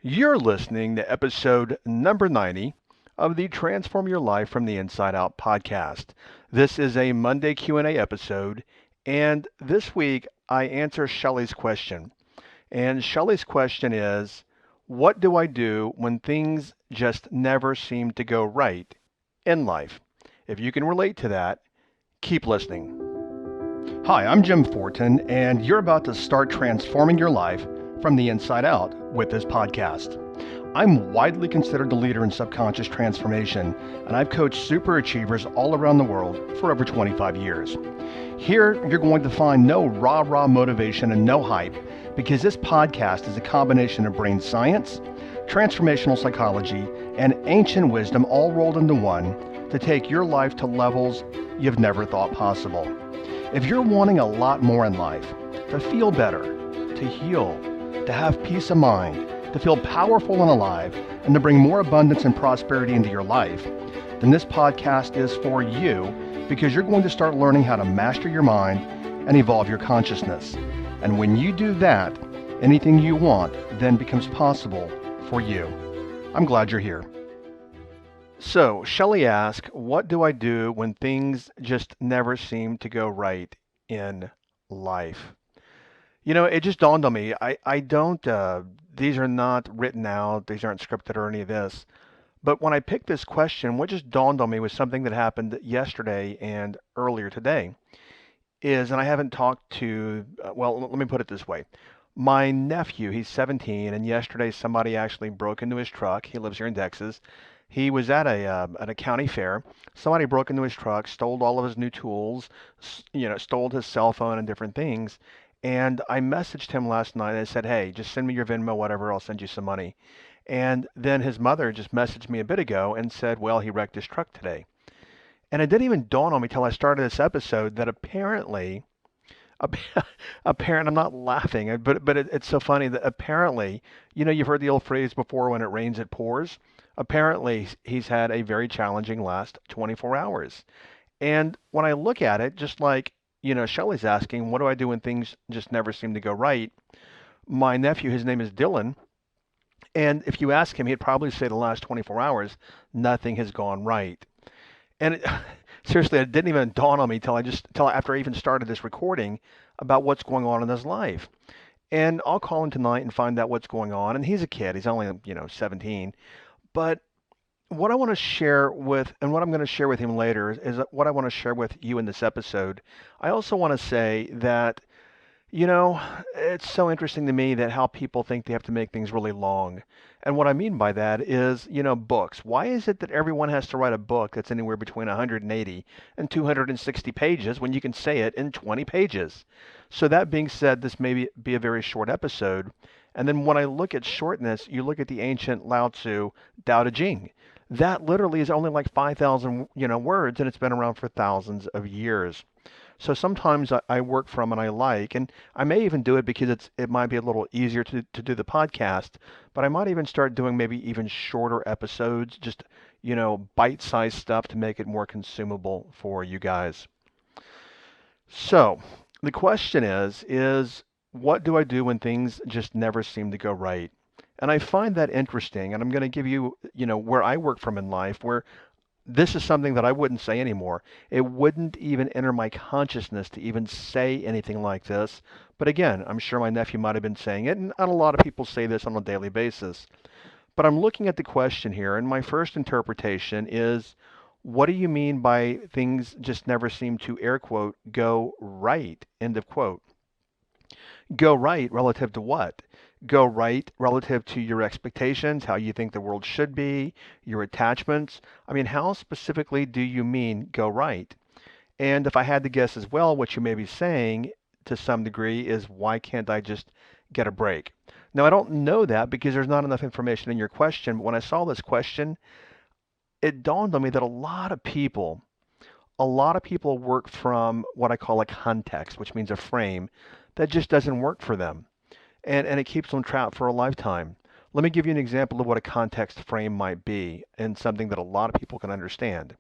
You're listening to episode number 90 of the Transform Your Life from the Inside Out podcast. This is a Monday Q&A episode, and this week I answer Shelley's question. And Shelley's question is, what do I do when things just never seem to go right in life? If you can relate to that, keep listening. Hi, I'm Jim Fortin, and you're about to start transforming your life from the inside out with this podcast. I'm widely considered the leader in subconscious transformation, and I've coached superachievers all around the world for over 25 years. Here, you're going to find no rah-rah motivation and no hype, because this podcast is a combination of brain science, transformational psychology, and ancient wisdom all rolled into one to take your life to levels you've never thought possible. If you're wanting a lot more in life, to feel better, to heal, to have peace of mind, to feel powerful and alive, and to bring more abundance and prosperity into your life, then this podcast is for you because you're going to start learning how to master your mind and evolve your consciousness. And when you do that, anything you want then becomes possible for you. I'm glad you're here. So, Shelley asked, what do I do when things just never seem to go right in life? You know, it just dawned on me. I don't, these are not written out, these aren't scripted or any of this. But when I picked this question, what just dawned on me was something that happened yesterday and earlier today. And I haven't talked to, well, let me put it this way. My nephew, he's 17, and yesterday somebody actually broke into his truck. He lives here in Texas. He was at a county fair. Somebody broke into his truck, stole all of his new tools, stole his cell phone and different things. And I messaged him last night and I said, hey, just send me your Venmo, whatever, I'll send you some money. And then his mother just messaged me a bit ago and said, well, he wrecked his truck today. And it didn't even dawn on me till I started this episode that apparently, apparent, I'm not laughing, but it's so funny that apparently, you've heard the old phrase before, when it rains, it pours. Apparently, he's had a very challenging last 24 hours. And when I look at it, just like, Shelley's asking, what do I do when things just never seem to go right? My nephew, his name is Dylan, and if you ask him, he'd probably say the last 24 hours, nothing has gone right. And seriously, it didn't even dawn on me till after I even started this recording about what's going on in his life. And I'll call him tonight and find out what's going on. And he's a kid; he's only 17. But what I want to share with, and what I'm going to share with him later, is what I want to share with you in this episode. I also want to say that it's so interesting to me that how people think they have to make things really long. And what I mean by that is, books. Why is it that everyone has to write a book that's anywhere between 180 and 260 pages when you can say it in 20 pages? So that being said, this may be a very short episode. And then when I look at shortness, you look at the ancient Lao Tzu, Tao Te Ching. That literally is only like 5,000, words, and it's been around for thousands of years. So sometimes I work from and I like, and I may even do it because it might be a little easier to do the podcast, but I might even start doing maybe even shorter episodes, just, bite-sized stuff to make it more consumable for you guys. So the question is what do I do when things just never seem to go right? And I find that interesting, and I'm going to give you, where I work from in life, where this is something that I wouldn't say anymore. It wouldn't even enter my consciousness to even say anything like this. But again, I'm sure my nephew might have been saying it, and a lot of people say this on a daily basis. But I'm looking at the question here, and my first interpretation is, what do you mean by things just never seem to, air quote, go right, end of quote? Go right relative to what? Go right relative to your expectations, how you think the world should be, your attachments. I mean, how specifically do you mean go right? And if I had to guess as well, what you may be saying to some degree is, why can't I just get a break? Now, I don't know that because there's not enough information in your question, but when I saw this question, it dawned on me that a lot of people work from what I call a context, which means a frame that just doesn't work for them. And it keeps them trapped for a lifetime. Let me give you an example of what a context frame might be and something that a lot of people can understand.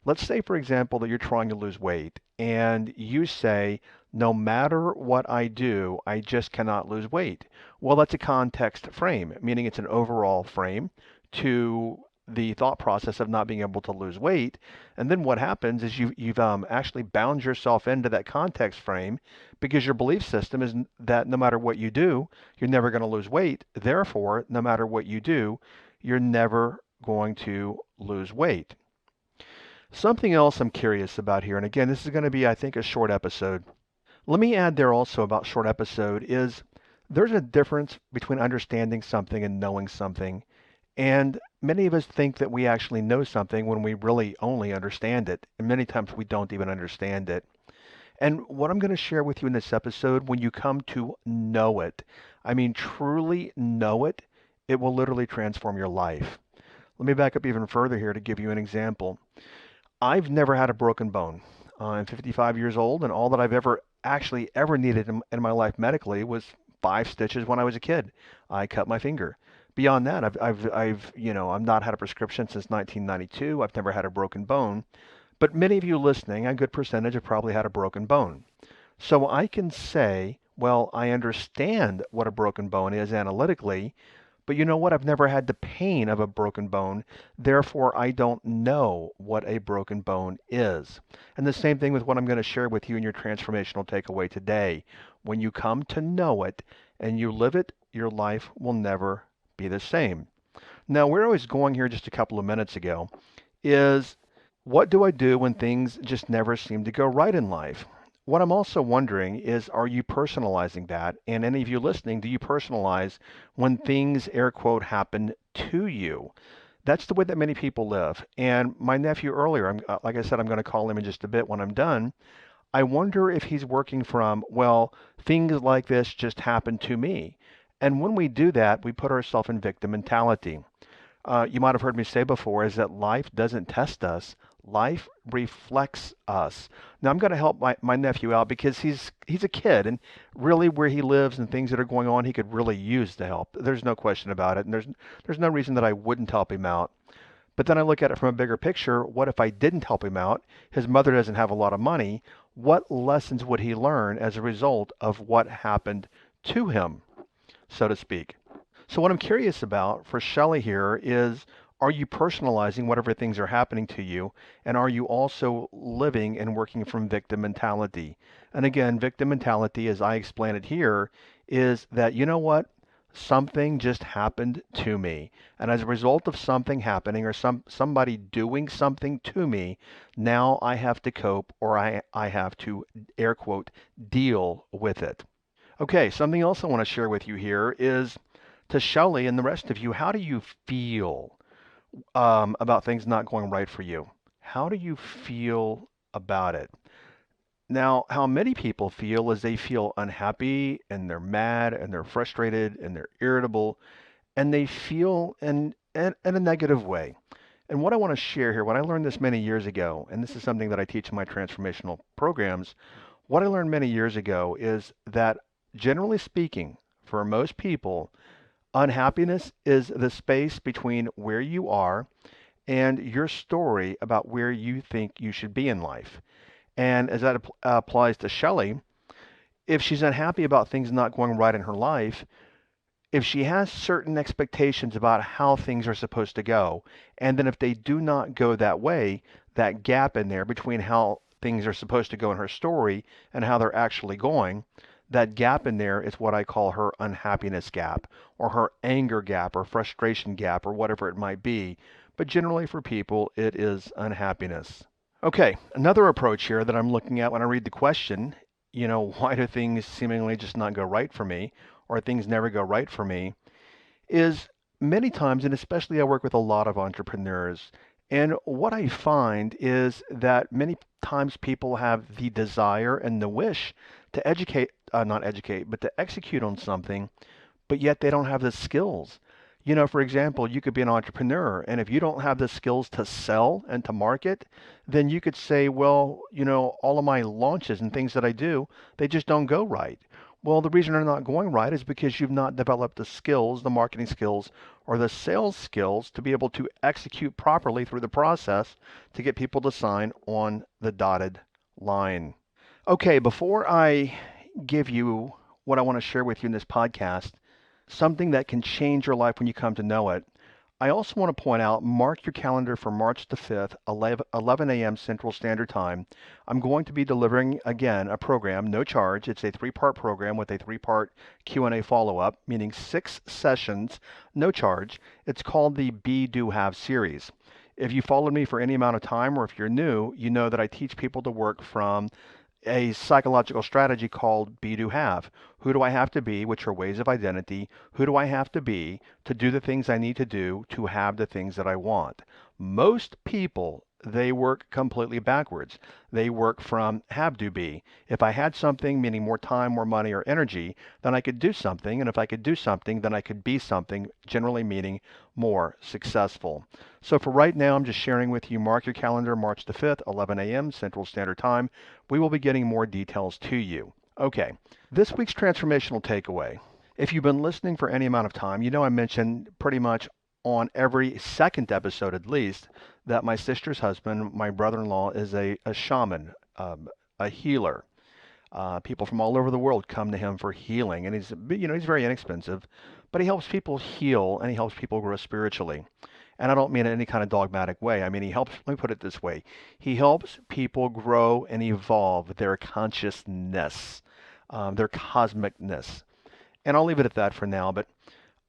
let's say, for example, that you're trying to lose weight and you say, no matter what I do, I just cannot lose weight. Well, that's a context frame, meaning it's an overall frame to the thought process of not being able to lose weight. And then what happens is you've actually bound yourself into that context frame because your belief system is that no matter what you do, you're never going to lose weight. Therefore, no matter what you do, you're never going to lose weight. Something else I'm curious about here, and again, this is going to be, I think, a short episode. Let me add there also about short episode is there's a difference between understanding something and knowing something. And many of us think that we actually know something when we really only understand it. And many times we don't even understand it. And what I'm going to share with you in this episode, when you come to know it, I mean truly know it, it will literally transform your life. Let me back up even further here to give you an example. I've never had a broken bone. I'm 55 years old, and all that I've ever needed in my life medically was 5 stitches when I was a kid. I cut my finger. Beyond that, I've not had a prescription since 1992. I've never had a broken bone. But many of you listening, a good percentage have probably had a broken bone. So I can say, well, I understand what a broken bone is analytically, but you know what? I've never had the pain of a broken bone. Therefore, I don't know what a broken bone is. And the same thing with what I'm going to share with you in your transformational takeaway today. When you come to know it and you live it, your life will never be the same. Now, where I was going here just a couple of minutes ago is what do I do when things just never seem to go right in life? What I'm also wondering is, are you personalizing that? And any of you listening, do you personalize when things, air quote, happen to you? That's the way that many people live. And my nephew earlier, like I said, I'm going to call him in just a bit when I'm done. I wonder if he's working from, well, things like this just happen to me. And when we do that, we put ourselves in victim mentality. You might have heard me say before is that life doesn't test us. Life reflects us. Now I'm going to help my nephew out because he's a kid and really where he lives and things that are going on, he could really use the help. There's no question about it. And there's no reason that I wouldn't help him out. But then I look at it from a bigger picture. What if I didn't help him out? His mother doesn't have a lot of money. What lessons would he learn as a result of what happened to him, so to speak? So what I'm curious about for Shelley here is, are you personalizing whatever things are happening to you? And are you also living and working from victim mentality? And again, victim mentality, as I explain it here, is that, you know what? Something just happened to me. And as a result of something happening or somebody doing something to me, now I have to cope or I have to, air quote, deal with it. Okay, something else I want to share with you here is to Shelley and the rest of you, how do you feel about things not going right for you? How do you feel about it? Now, how many people feel is they feel unhappy and they're mad and they're frustrated and they're irritable and they feel in a negative way. And what I want to share here, when I learned this many years ago, and this is something that I teach in my transformational programs, what I learned many years ago is that generally speaking, for most people, unhappiness is the space between where you are and your story about where you think you should be in life. And as that applies to Shelley, if she's unhappy about things not going right in her life, if she has certain expectations about how things are supposed to go, and then if they do not go that way, that gap in there between how things are supposed to go in her story and how they're actually going, that gap in there is what I call her unhappiness gap or her anger gap or frustration gap or whatever it might be. But generally for people, it is unhappiness. Okay, another approach here that I'm looking at when I read the question, why do things seemingly just not go right for me or things never go right for me, is many times, and especially I work with a lot of entrepreneurs, and what I find is that many times people have the desire and the wish to not educate, but to execute on something, but yet they don't have the skills. For example, you could be an entrepreneur, and if you don't have the skills to sell and to market, then you could say, well, all of my launches and things that I do, they just don't go right. Well, the reason they're not going right is because you've not developed the skills, the marketing skills, or the sales skills to be able to execute properly through the process to get people to sign on the dotted line. Okay, before I give you what I want to share with you in this podcast, something that can change your life when you come to know it, I also want to point out, mark your calendar for March the 5th, 11 a.m. Central Standard Time. I'm going to be delivering, again, a program, no charge. It's a three-part program with a three-part Q&A follow-up, meaning 6 sessions, no charge. It's called the Be, Do, Have series. If you followed me for any amount of time, or if you're new, you know that I teach people to work from a psychological strategy called Be, Do, Have. Who do I have to be, which are ways of identity? Who do I have to be to do the things I need to do to have the things that I want? Most people, they work completely backwards. They work from have to be. If I had something, meaning more time, more money, or energy, then I could do something. And if I could do something, then I could be something, generally meaning more successful. So for right now, I'm just sharing with you, mark your calendar, March the 5th, 11 a.m. Central Standard Time. We will be getting more details to you. Okay, this week's transformational takeaway. If you've been listening for any amount of time, you know I mentioned pretty much on every second episode at least that my sister's husband, my brother-in-law, is a shaman, a healer. People from all over the world come to him for healing, and he's very inexpensive, but he helps people heal and he helps people grow spiritually. And I don't mean it in any kind of dogmatic way. I mean, let me put it this way. He helps people grow and evolve their consciousness, their cosmicness. And I'll leave it at that for now, but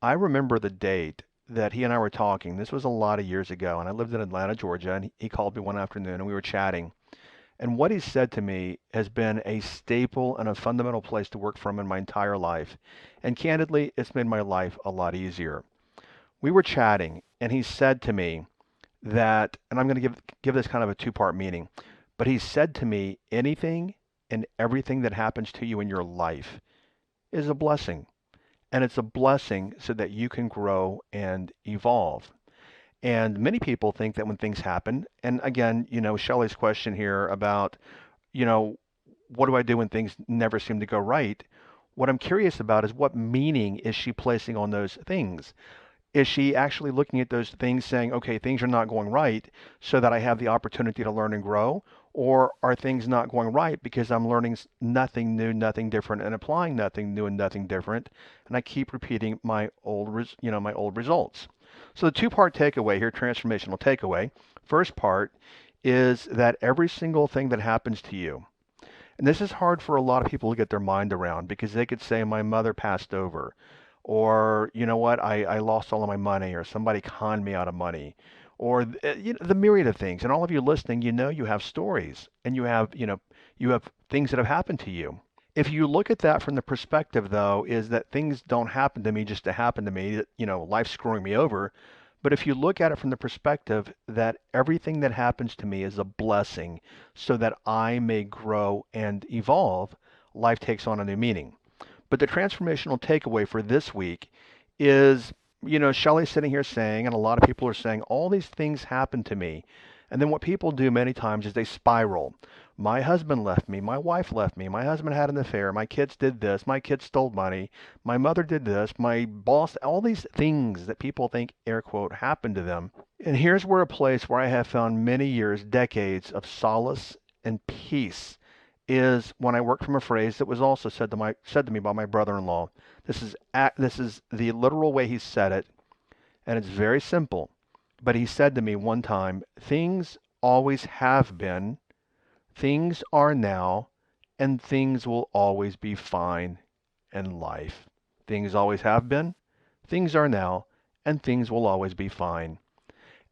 I remember the date that he and I were talking. This was a lot of years ago, and I lived in Atlanta, Georgia, and he called me one afternoon and we were chatting. And what he said to me has been a staple and a fundamental place to work from in my entire life. And candidly, it's made my life a lot easier. We were chatting, and he said to me that, and I'm going to give this kind of a two-part meaning, but he said to me, anything and everything that happens to you in your life is a blessing. And it's a blessing so that you can grow and evolve. And many people think that when things happen, and again, Shelley's question here about, you know, what do I do when things never seem to go right? What I'm curious about is what meaning is she placing on those things? Is she actually looking at those things saying, okay, things are not going right so that I have the opportunity to learn and grow? Or are things not going right because I'm learning nothing new, nothing different, and applying nothing new and nothing different, and I keep repeating my my old results? So the two-part takeaway here, transformational takeaway. First part is that every single thing that happens to you, and this is hard for a lot of people to get their mind around because they could say, my mother passed over, or you know what, I lost all of my money, or somebody conned me out of money, or the myriad of things. And all of you listening, you have stories, and you have things that have happened to you. If you look at that from the perspective, though, is that things don't happen to me just to happen to me, that, life's screwing me over. But if you look at it from the perspective that everything that happens to me is a blessing so that I may grow and evolve, life takes on a new meaning. But the transformational takeaway for this week is, Shelley's sitting here saying, and a lot of people are saying, all these things happen to me. And then what people do many times is they spiral. My husband left me. My wife left me. My husband had an affair. My kids did this. My kids stole money. My mother did this. My boss, all these things that people think, air quote, happened to them. And here's where a place where I have found many years, decades of solace and peace is when I worked from a phrase that was also said to me by my brother-in-law. This is the literal way he said it, and it's very simple. But he said to me one time, things always have been, things are now, and things will always be fine in life. Things always have been, things are now, and things will always be fine.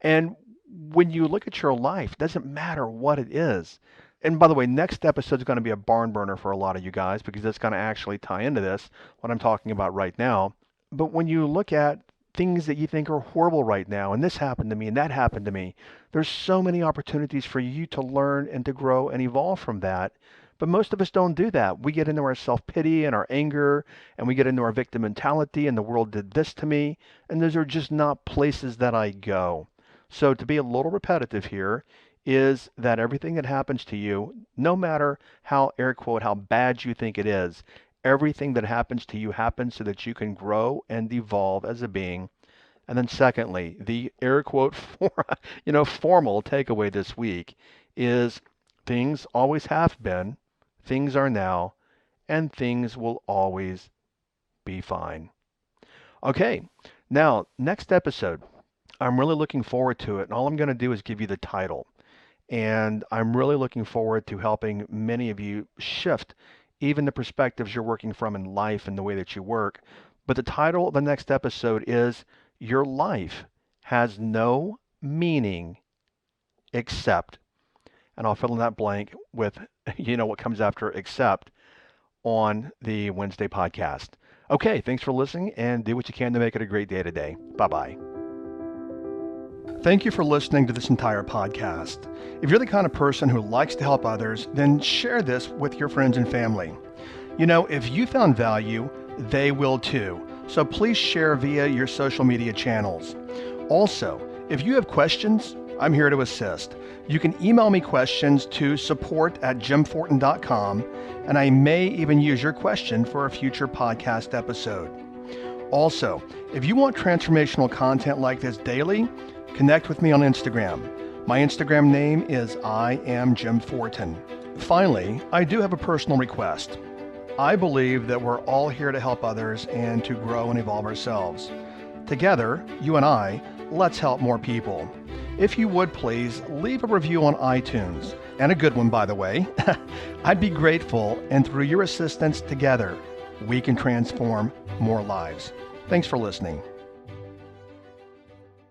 And when you look at your life, it doesn't matter what it is. And by the way, next episode is going to be a barn burner for a lot of you guys because it's going to actually tie into this, what I'm talking about right now. But when you look at things that you think are horrible right now, and this happened to me and that happened to me, there's so many opportunities for you to learn and to grow and evolve from that. But most of us don't do that. We get into our self-pity and our anger, and we get into our victim mentality, and the world did this to me, and those are just not places that I go. So to be a little repetitive here, is that everything that happens to you, no matter how, air quote, how bad you think it is, Everything that happens to you happens so that you can grow and evolve as a being. And then secondly, the air quote formal takeaway this week is things always have been, things are now, and things will always be fine. Okay, now next episode, I'm really looking forward to it, and all I'm going to do is give you the title. And I'm really looking forward to helping many of you shift even the perspectives you're working from in life and the way that you work. But the title of the next episode is Your Life Has No Meaning Except, and I'll fill in that blank with, what comes after except on the Wednesday podcast. Okay, thanks for listening and do what you can to make it a great day today. Bye-bye. Thank you for listening to this entire podcast. If you're the kind of person who likes to help others, then share this with your friends and family. If you found value, they will too. So please share via your social media channels. Also, if you have questions, I'm here to assist. You can email me questions to support@jimfortin.com, and I may even use your question for a future podcast episode. Also, if you want transformational content like this daily, connect with me on Instagram. My Instagram name is I am Jim Fortin. Finally, I do have a personal request. I believe that we're all here to help others and to grow and evolve ourselves. Together, you and I, let's help more people. If you would please leave a review on iTunes, and a good one by the way. I'd be grateful, and through your assistance together, we can transform more lives. Thanks for listening.